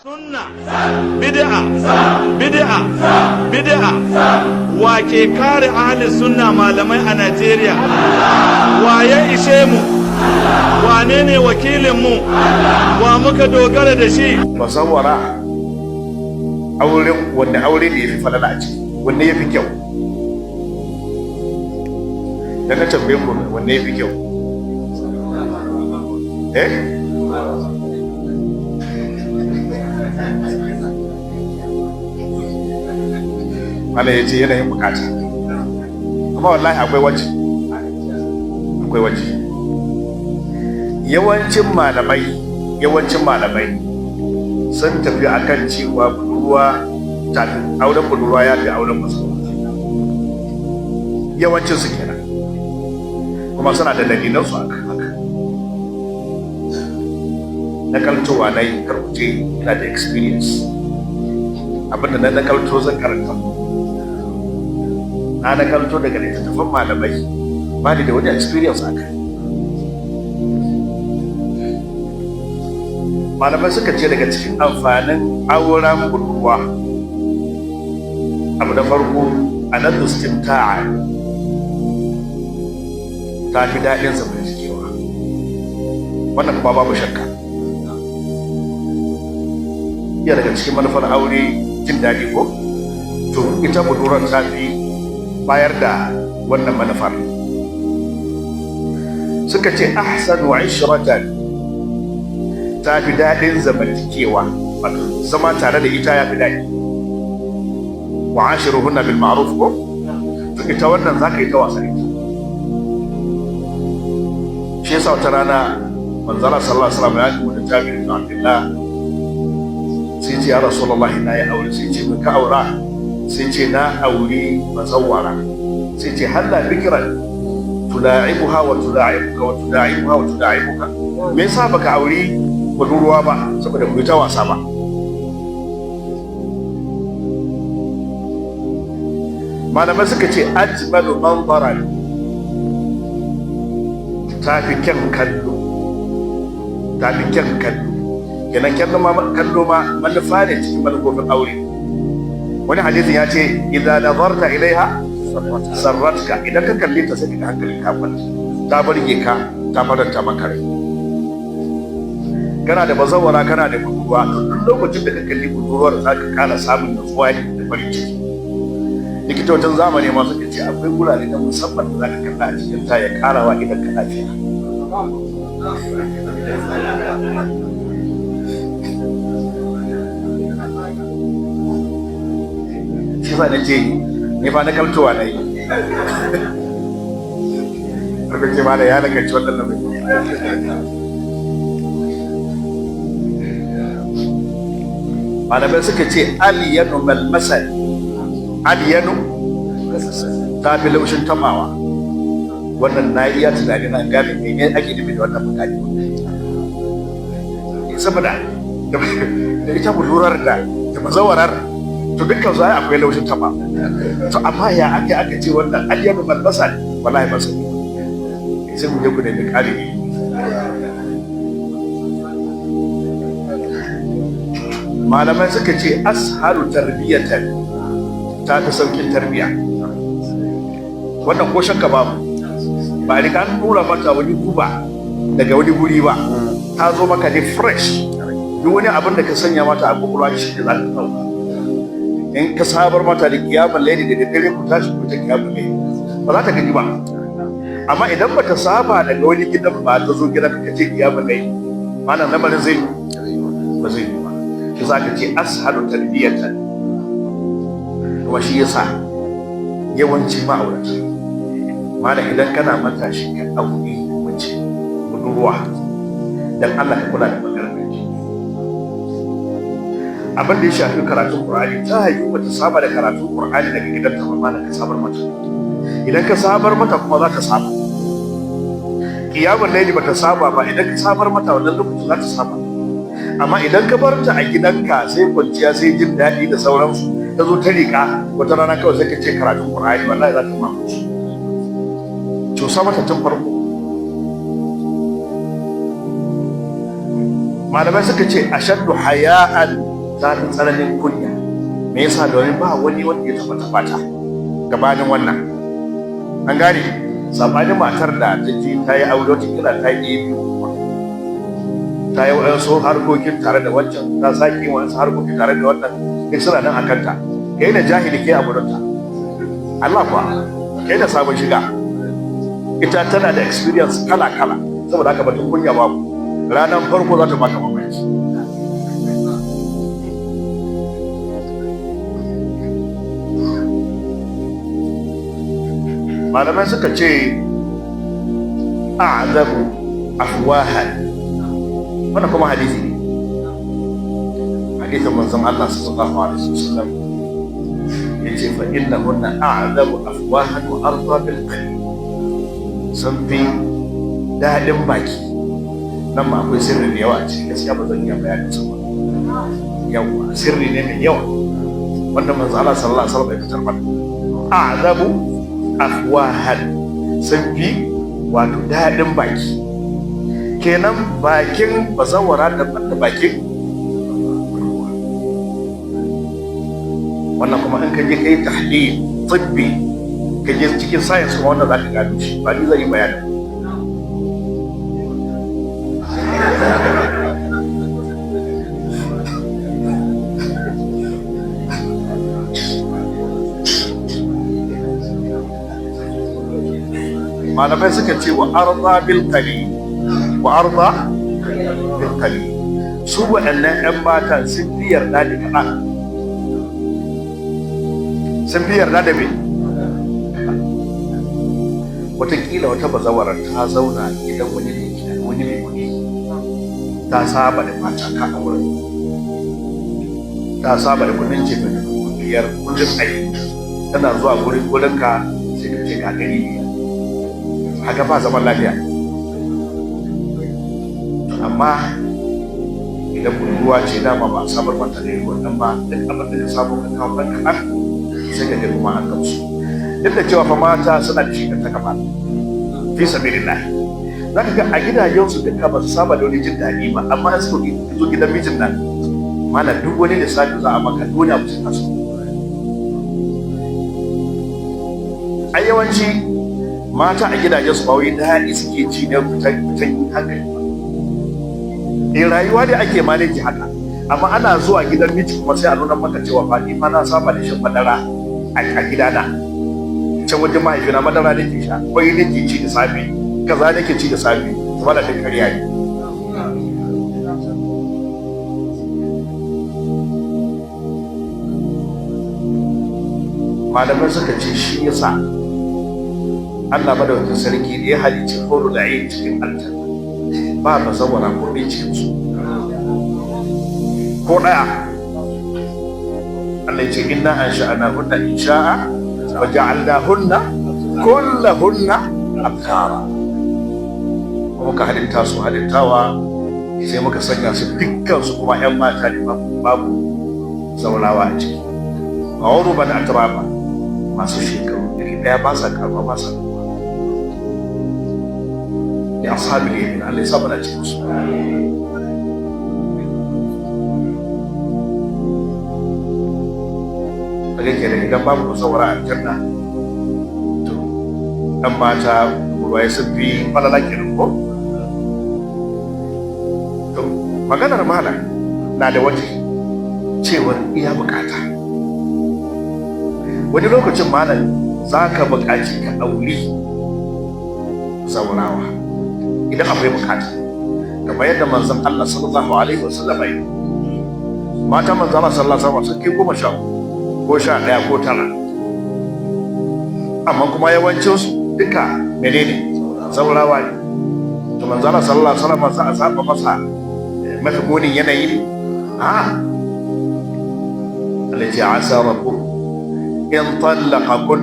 Sunna, bid'a, wa ke kare ahli sunna malamai a Najeriya? Wa ya ishe mu? Wane ne wakilin mu? Wa muka dogara da shi? Masawara auren wanne aure ne yafi falala a ciki, wanne yafi kyau? Da na tambaye ku wanne yafi kyau? Allah ya ce yanayin bukata, amma wallahi akwai waje yawancin malamai sun tafi akan cewa auren budurwa ya fi auren masu yawancin su kenan, kuma suna da dalilan su akan haka. Na kaltowa na yi karkuce ina da experience, abinda na nakalto zan karanta na nakalto daga littattafan malamai, ba ni da wani experience a kai. Malamai suka ce daga cikin amfanin auren budurwa, abu da farko anaddu istimta'a, ta fi daɗin zamantakewa, wannan kuma babu shakka. Iya daga cikin manufar aure jin daɗi ko? To ita budurwar ta fi bayar da wannan manufar. Suka ce ahsanu ishratan, ta fi daɗin zamantakewa, wato zama tare da ita ya fi daɗi. Wa ashiruhunna bil ma'ruf ko? To ita wannan zaka yi ta wasa ita. Shi yasa wata rana manzala sallallahu alaihi wasallam ya ji wani Jabir bin Abdullah, sai ce ya Rasulullahi na yi aure, sai ce ka aura, sai ce na aure mazawara, sai ce halla bikran tula'ibuha wa tula'ibuka wa tula'ibuha wa tula'ibuka, me yasa baka aure budurwa ba? Saboda ku ta wasa ba. Malamai suka ce ajmalu manzaran, ta fi kyan kallo, kenan kallo ma manufa ne cikin manufofin aure. Wani hadisin ya ce idan nazarta ilaiha sarratka, idan ka kalle ta sai ka hankali ka kwanta, ta burge ka, ta faranta maka rai. Kana da bazawara, kana da budurwa, duk lokacin da ka kalli budurwar za ka kara samun nutsuwa da farin ciki. Likitocin zamani ma suka ce akwai wurare na musamman da za ka kalla a cikin ta ya karawa idan ka lafiya. Shi sa na ce ni fa na kaltowa na yi. Karfe ce ma da ya nakanci wannan nabi. Malamai suka ce aliyanu malmasal, aliyanu ta fi laushin tamawa. Wannan na iya tunani na gane mene ake nufi da wannan bukati. Saboda da ita budurar da mazawarar, to dukkan su akwai laushin taba. To amma ya aka ce wannan aliyanu malmasal, wallahi ba sani. Sai mu je ku nemi ƙari. Malamai suka ce ashalu tarbiyatan, ta fi saukin tarbiya. Wannan ko shakka babu, ba riga an tura mata wani guba daga wani guri ba, ta zo maka ne fresh. Duk wani abin da ka sanya mata a kwakwalwa shi da za ka ɗauka. In ka sabar mata da kiyamun laili da daddare ku tashi ku ta kiyamun laili, ba za ta gaji ba. Amma idan ba ta saba daga wani gidan ba, ta zo gidan ka ce kiyamun laili, malam lamarin zai ba zai yi ba. Shi za ka ce ashalu tarbiyatan. Kuma shi yasa yawanci ma'aurata, malam idan kana matashi ka aure mace budurwa, dan Allah ka kula da maganar ki. Abin da ya shafi karatun Qur'ani, ta haihu bata saba da karatun Qur'ani daga gidan ta ba, malam ka sabar mata. Idan ka sabar mata kuma za ta saba. Qiyamul layli bata saba ba, idan ka sabar mata wannan lokacin za ta saba. Amma idan ka bar ta a gidanka sai kwanciya sai jin daɗi da sauransu, ta zo ta riƙa wata rana kawai sai ka ce karatun Qur'ani, wallahi za ta mamaci. Cusa mata tun farko. malamai suka ce ashaddu haya'an za ta tsananin kunya. Me yasa? Domin ba wani wanda ya taba ta gabanin wannan. An gane sabanin matar da ta ji ta yi aure wata kila ta yi biyu, ta yi wasu harkokin tare da wancan, ta sake wasu harkokin tare da wannan, duk suna nan a kanta. Kai da jahili ke abu ta Allah kuwa kai da sabon shiga, ita tana da experience kala-kala, saboda haka batun kunya babu. Ranar farko za ta baka mamaki. Malamai suka ce a'zabu afwahan, wannan kuma hadisi ne, hadisin manzon Allah sallallahu alaihi wasallam yace fa innahunna a'zabu afwahan wa arda bil qalbi, sun fi daɗin baki. Nan ma akwai sirri da yawa a cikin, gaskiya ba zan iya bayanin su ba. Yawa sirri ne mai yawa wanda manzon Allah sallallahu alaihi wasallam ya fitar mana. A'zabu afwahan, sun fi wato daɗin baki. Kenan bakin bazawara daban da bakin wannan kuma in ka je kai tahlil tibbi, ka je cikin science kuma wanda za ka gano shi, ba ni zai yi bayani. Malamai suka ce wa arda bil qali, wa arda bil qali, su waɗannan 'yan matan sun fi yarda da kaɗan, sun fi yarda da me. Wataƙila wata bazawarar ta zauna gidan wani ne, wani mai kuɗi, ta saba da mata ka a wurin, ta saba da kuɗin ce da biyar kullum aiki, tana zuwa gurin ka sai ka ce ka gani haka ba zaman lafiya. Amma idan budurwa ce dama ba a sabar mata da yi wannan ba, duk abin da ya samu ka kawo ɗan kaɗan sai ka girma an gamsu. Duk da cewa fa mata suna da shi ta kafa fi sabilillah, za ka ga a gidajensu duka ba su saba da wani jin daɗi ba, amma an suka zo gidan mijin nan mana duk wani lissafi za a maka dole abu sai kasu. A yawanci mata a gidajen su ba wai daɗi suke ci na fitan hankali ba. Rayuwa da ake maleji haka, amma ana zuwa gidan miji kuma sai a nuna maka cewa fa ni ma na saba da shan madara a gidana, can wajen mahaifina madara nake sha, kwai nake ci da safe, kaza nake ci da safe, kuma da ta karya ne. Malamai suka ce shi yasa Allah madaukakin sarki da ya halicci horo da yin cikin aljanna ba ba saboda ko ɗin cikin su ko ɗaya. Allah ya ce inna ansha'nahunna insha'a wa ja'alnahunna kullahunna abkara, muka halitta su halittawa sai muka sanya su dukkan su kuma 'yan mata ne, babu zaurawa a ciki. A uruban atraba, masu shekaru iri ɗaya, ba sa karɓa ba sa ya ashabi ne, Allah ya saba da cikin su. Kaga kenan idan babu musawara a janna, to ɗan mata ruwaye sun fi falala kenan ko? To maganar malam na da waje cewar iya bukata. Wani lokacin malam za ka buƙaci ka auri zaurawa idan akwai bukata, kamar yadda manzon Allah sallallahu alaihi wasallam ya yi. Mata manzon Allah sallallahu alaihi wasallam sun kai 10 ko 11 ko 9, amma kuma yawancin su duka menene zaurawa ne. To manzon Allah sallallahu alaihi wasallam sa a saba masa mafi munin yanayi ne. التي عسى ربه إن طلقكن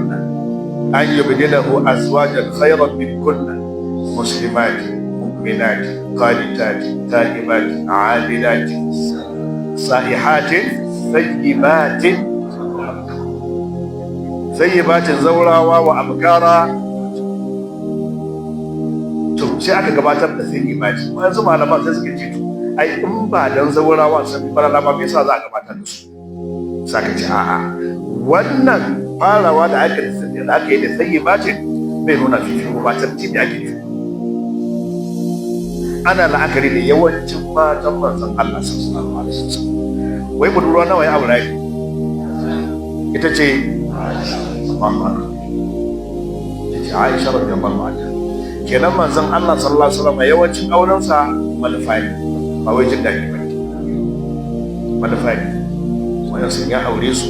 أن يبدله أزواجا خيرا منكن مسلمات مؤمنات قانتات تائبات عابدات سائحات ثيبات زوراوا وأبكارا. sai aka gabatar da sai imani yanzu malaman sai suka ce ai in ba dan zaurawa sun fi farala ba me yasa za a gabatar da su saka ce a'a wannan farawa da aka yi da tsayi ba ce bai nuna fifiko ba tartibi ake yi. Ana la'akari da yawancin matan manzon Allah sallallahu alaihi wasallam. Wai budurwa nawa ya aure ita ce Aisha radiyallahu anha. Kenan manzon Allah sallallahu alaihi wasallam yawancin aurensa manufa ne ba wai jin daɗi ba ne. Manufa ne. Wani sun ya aure su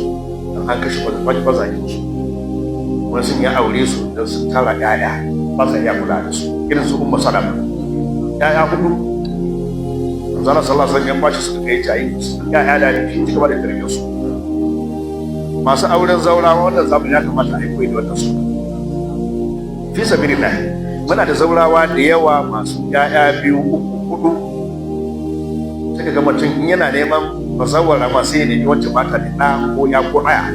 don an kashe bazakin su. Wani sun ya aure su don sun tara ƴaƴa ba sa iya kula da su. Irin su Ummu Salama. Ƴaƴa hudu. Manzon Allah sallallahu alaihi wasallam ya bashi suka kai jayi. Ƴaƴa da ne ci gaba da tarbiyyar su. Masu auren zaurawa wannan zamani ya kamata a yi koyi da wannan su. Fi sabilillah muna da zaurawa da yawa masu ƴaƴa 2, 3, 4 sai ga mutum in yana neman bazawara ma sai ya nemi wacce ba ta da ɗa ko ya ko ɗaya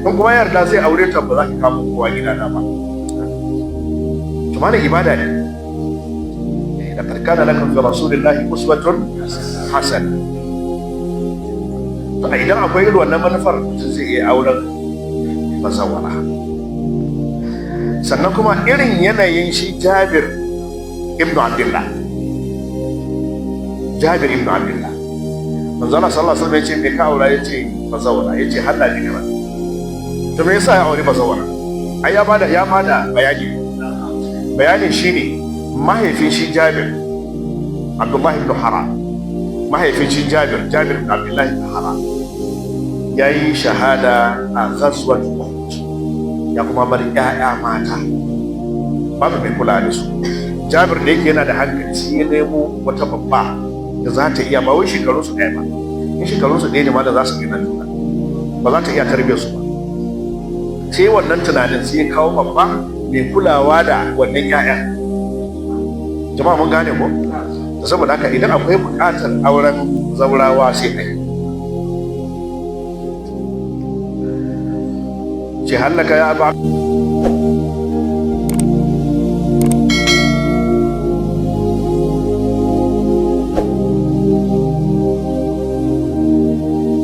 in kuma yarda zai aure ta ba za ka kama kowa gida na ba to malam ibada ne da karkana lakum fi rasulillahi uswatun hasana to idan akwai irin wannan manufar mutum zai iya auren bazawara. Sannan kuma irin yanayin shi Jabir ibn Abdullah manzo Allah sallallahu alaihi wasallam ya ce me ka aura yace bazawara yace halla ji gaba to me yasa ya aure bazawara ai ya bada bayani shine mahaifin shi Jabir Abdullah ibn Haram mahaifin shi Jabir ibn Abdullah ibn Haram yayi shahada a ghazwat Uhud ya kuma bar ƴaƴa mata babu mai kula da su. Jabir da yake yana da hankali sai ya nemo wata babba da za ta iya ba wai shekarun su ɗaya ba in shekarun su ɗaya ne ma da za su gina juna ba za ta iya tarbiyyar su ba sai wannan tunanin sai ya kawo babba mai kulawa da wannan ƴaƴa. Jama'a mun gane ko saboda haka idan akwai buƙatar auren zaurawa sai kai ce hallaka ya ba